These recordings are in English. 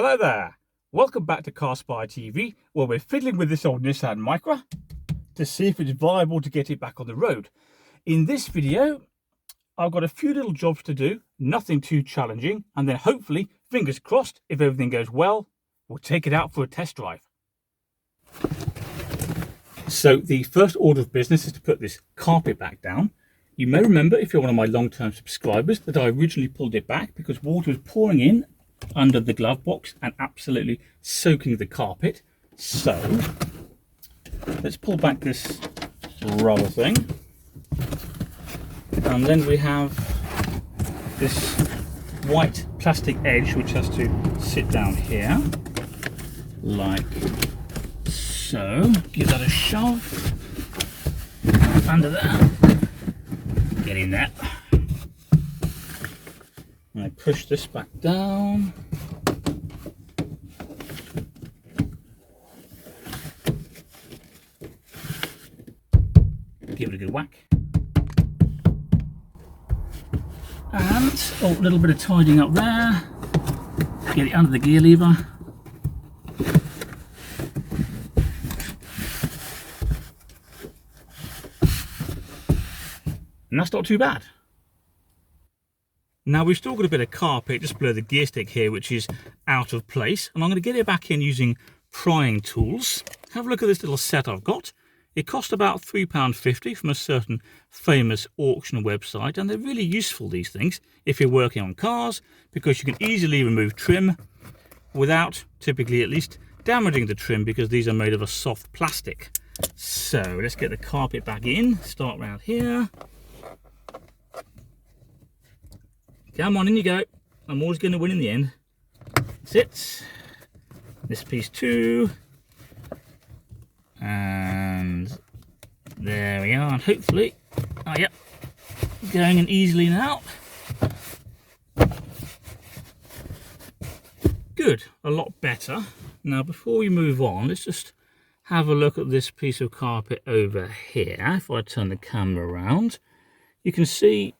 Hello there, welcome back to CarSpyTV, where we're fiddling with this old Nissan Micra to see if it's viable to get it back on the road. In this video, I've got a few little jobs to do, nothing too challenging, and then hopefully, fingers crossed, if everything goes well, we'll take it out for a test drive. So the first order of business is to put this carpet back down. You may remember, if you're one of my long-term subscribers, that I originally pulled it back because water was pouring in under the glove box and absolutely soaking the carpet. So let's pull back this rubber thing, and then we have this white plastic edge which has to sit down here like so. Give that a shove under there, get in there. I push this back down. Give it a good whack. And a little bit of tidying up there. Get it under the gear lever. And that's not too bad. Now we've still got a bit of carpet just below the gear stick here, which is out of place, and I'm going to get it back in using prying tools. Have a look at this little set I've got. It cost about £3.50 from a certain famous auction website, and they're really useful, these things, if you're working on cars, because you can easily remove trim without, typically at least, damaging the trim, because these are made of a soft plastic. So let's get the carpet back in, start round here. Come on, in you go. I'm always going to win in the end. That's it. This piece too. And there we are. And hopefully, oh yep, going in easily now. Good, a lot better. Now before we move on, let's just have a look at this piece of carpet over here. If I turn the camera around, you can see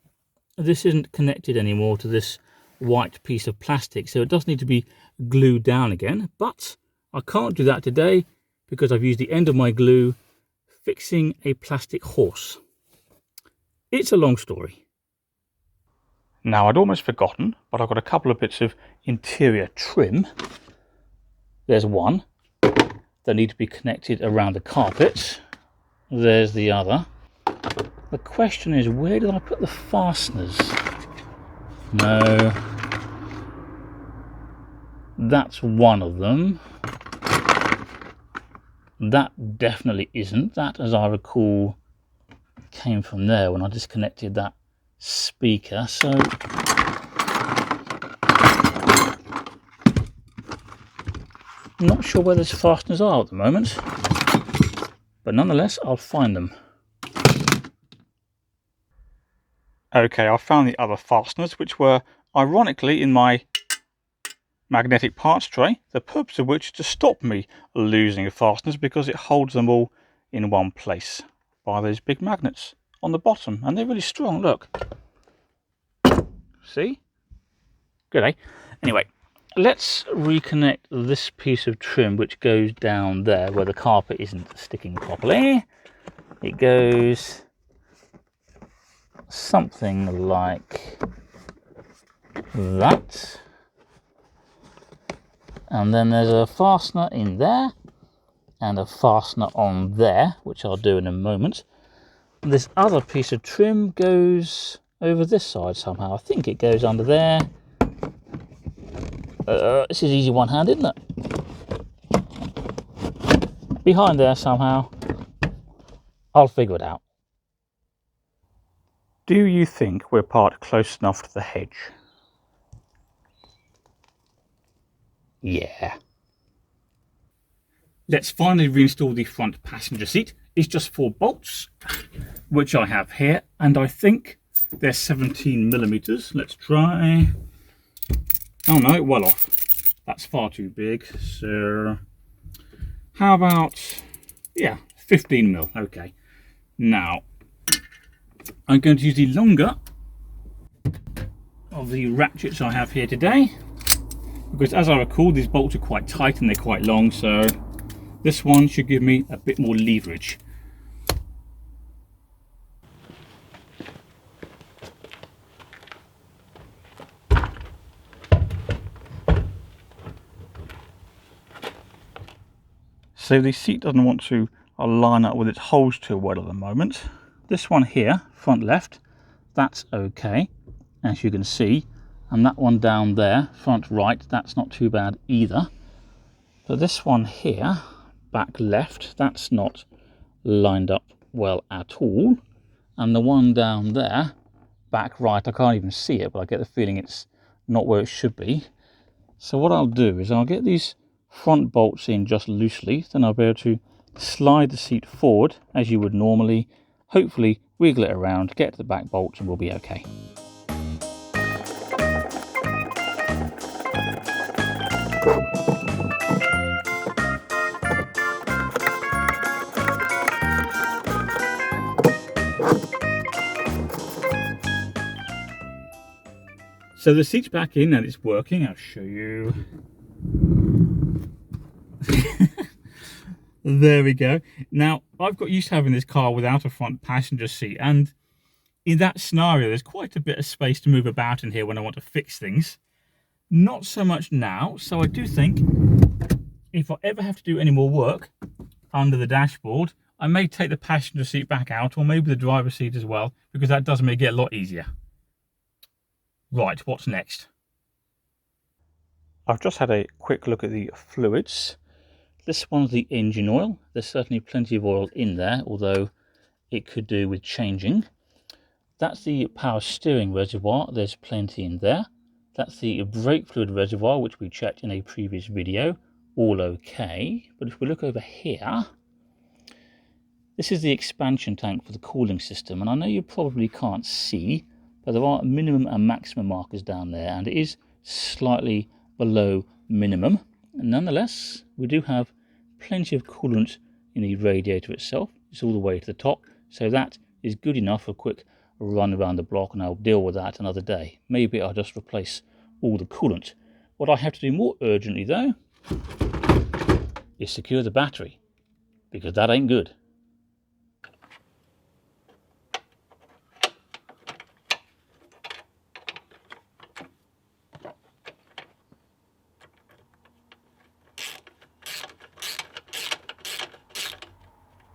this isn't connected anymore to this white piece of plastic, so it does need to be glued down again, but I can't do that today because I've used the end of my glue fixing a plastic horse. It's a long story. Now I'd almost forgotten, but I've got a couple of bits of interior trim. There's one that need to be connected around the carpet. There's the other. The question is, where did I put the fasteners? No. That's one of them. That definitely isn't. That, as I recall, came from there when I disconnected that speaker. So I'm not sure where those fasteners are at the moment. But nonetheless, I'll find them. Okay, I found the other fasteners, which were ironically in my magnetic parts tray, the purpose of which is to stop me losing fasteners because it holds them all in one place by those big magnets on the bottom, and they're really strong. Look, see? Good, eh? Anyway, let's reconnect this piece of trim which goes down there where the carpet isn't sticking properly. It goes something like that, and then there's a fastener in there and a fastener on there, which I'll do in a moment. This other piece of trim goes over this side somehow. I think it goes under there. This is easy one hand, isn't it? Behind there somehow. I'll figure it out. Do you think we're parked close enough to the hedge? Yeah. Let's finally reinstall the front passenger seat. It's just 4 bolts, which I have here, and I think they're 17mm. Let's try. Oh no, well off. That's far too big. So how about, yeah, 15mm. Okay. Now I'm going to use the longer of the ratchets I have here today. because as I recall, these bolts are quite tight and they're quite long, so this one should give me a bit more leverage. So the seat doesn't want to line up with its holes too well at the moment. This one here, front left, that's okay, as you can see, and that one down there, front right, that's not too bad either. But this one here, back left, that's not lined up well at all, and the one down there, back right, I can't even see it, but I get the feeling it's not where it should be. So what I'll do is I'll get these front bolts in just loosely, then I'll be able to slide the seat forward as you would normally, hopefully wiggle it around, get to the back bolts, and we'll be okay. So the seat's back in and it's working. I'll show you. There we go. Now, I've got used to having this car without a front passenger seat, and in that scenario, there's quite a bit of space to move about in here when I want to fix things. Not so much now, so I do think if I ever have to do any more work under the dashboard, I may take the passenger seat back out, or maybe the driver's seat as well, because that does make it a lot easier. Right, what's next? I've just had a quick look at the fluids. This one's the engine oil. There's certainly plenty of oil in there, although it could do with changing. That's the power steering reservoir. There's plenty in there. That's the brake fluid reservoir, which we checked in a previous video. All okay. But if we look over here, this is the expansion tank for the cooling system. And I know you probably can't see, but there are minimum and maximum markers down there, and it is slightly below minimum. Nonetheless, we do have plenty of coolant in the radiator itself. It's all the way to the top, so that is good enough for a quick run around the block, and I'll deal with that another day. Maybe I'll just replace all the coolant. What I have to do more urgently though is secure the battery, because that ain't good.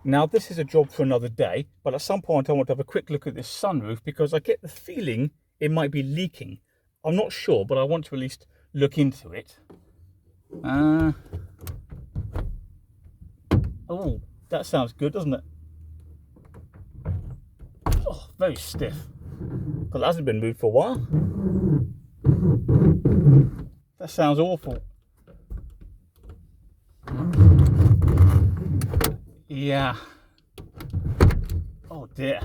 Now, this is a job for another day, but at some point I want to have a quick look at this sunroof, because I get the feeling it might be leaking. I'm not sure, but I want to at least look into it. Oh, that sounds good, doesn't it? Oh, very stiff. But it hasn't been moved for a while. That sounds awful. Yeah. Oh dear.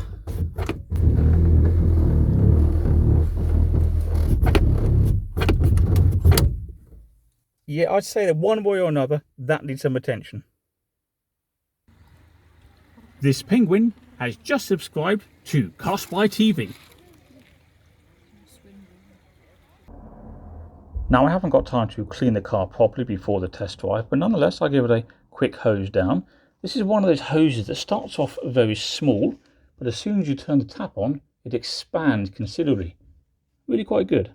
Yeah, I'd say that one way or another, that needs some attention. This penguin has just subscribed to CarSpyTV. Now, I haven't got time to clean the car properly before the test drive, but nonetheless, I'll give it a quick hose down. This is one of those hoses that starts off very small, but as soon as you turn the tap on, it expands considerably. Really quite good.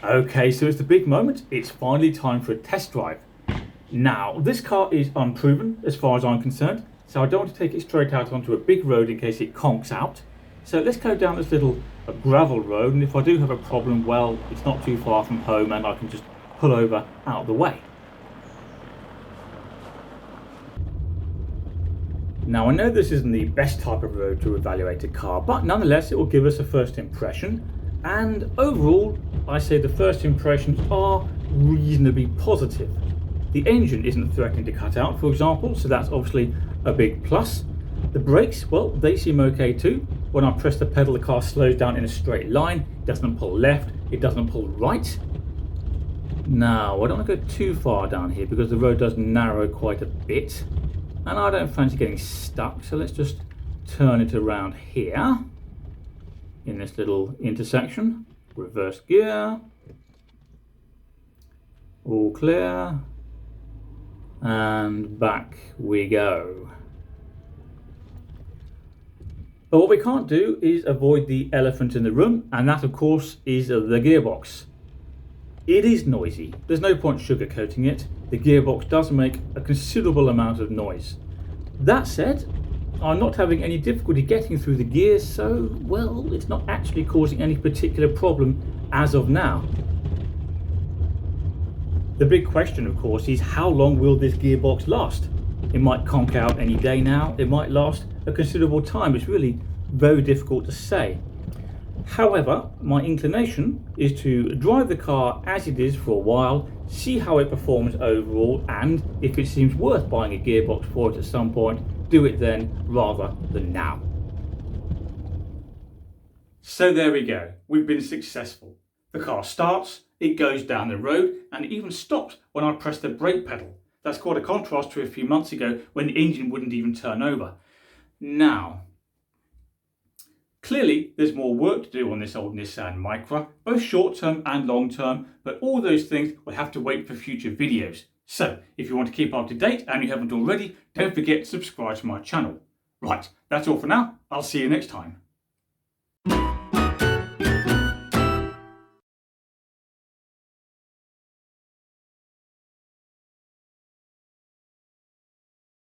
Okay, so it's the big moment. It's finally time for a test drive. Now, this car is unproven as far as I'm concerned, so I don't want to take it straight out onto a big road in case it conks out. So let's go down this little gravel road, and if I do have a problem, well, it's not too far from home and I can just pull over out of the way. Now, I know this isn't the best type of road to evaluate a car, but nonetheless it will give us a first impression, and overall I say the first impressions are reasonably positive. The engine isn't threatening to cut out, for example, so that's obviously a big plus. The brakes, well, they seem okay too. When I press the pedal, the car slows down in a straight line. It doesn't pull left, it doesn't pull right. Now, I don't want to go too far down here because the road does narrow quite a bit. And I don't fancy getting stuck, so let's just turn it around here in this little intersection. Reverse gear. All clear. And back we go. But what we can't do is avoid the elephant in the room, and that of course is the gearbox. It is noisy, there's no point sugarcoating it. The gearbox does make a considerable amount of noise. That said, I'm not having any difficulty getting through the gears, so well, it's not actually causing any particular problem as of now. The big question of course is, how long will this gearbox last? It might conk out any day now, it might last a considerable time. It's really very difficult to say. However, my inclination is to drive the car as it is for a while, see how it performs overall, and if it seems worth buying a gearbox for it at some point, do it then rather than now. So there we go, we've been successful. The car starts, it goes down the road, and it even stops when I press the brake pedal. That's quite a contrast to a few months ago when the engine wouldn't even turn over. Now, clearly there's more work to do on this old Nissan Micra, both short term and long term, but all those things will have to wait for future videos. So if you want to keep up to date and you haven't already, don't forget to subscribe to my channel. Right, that's all for now. I'll see you next time.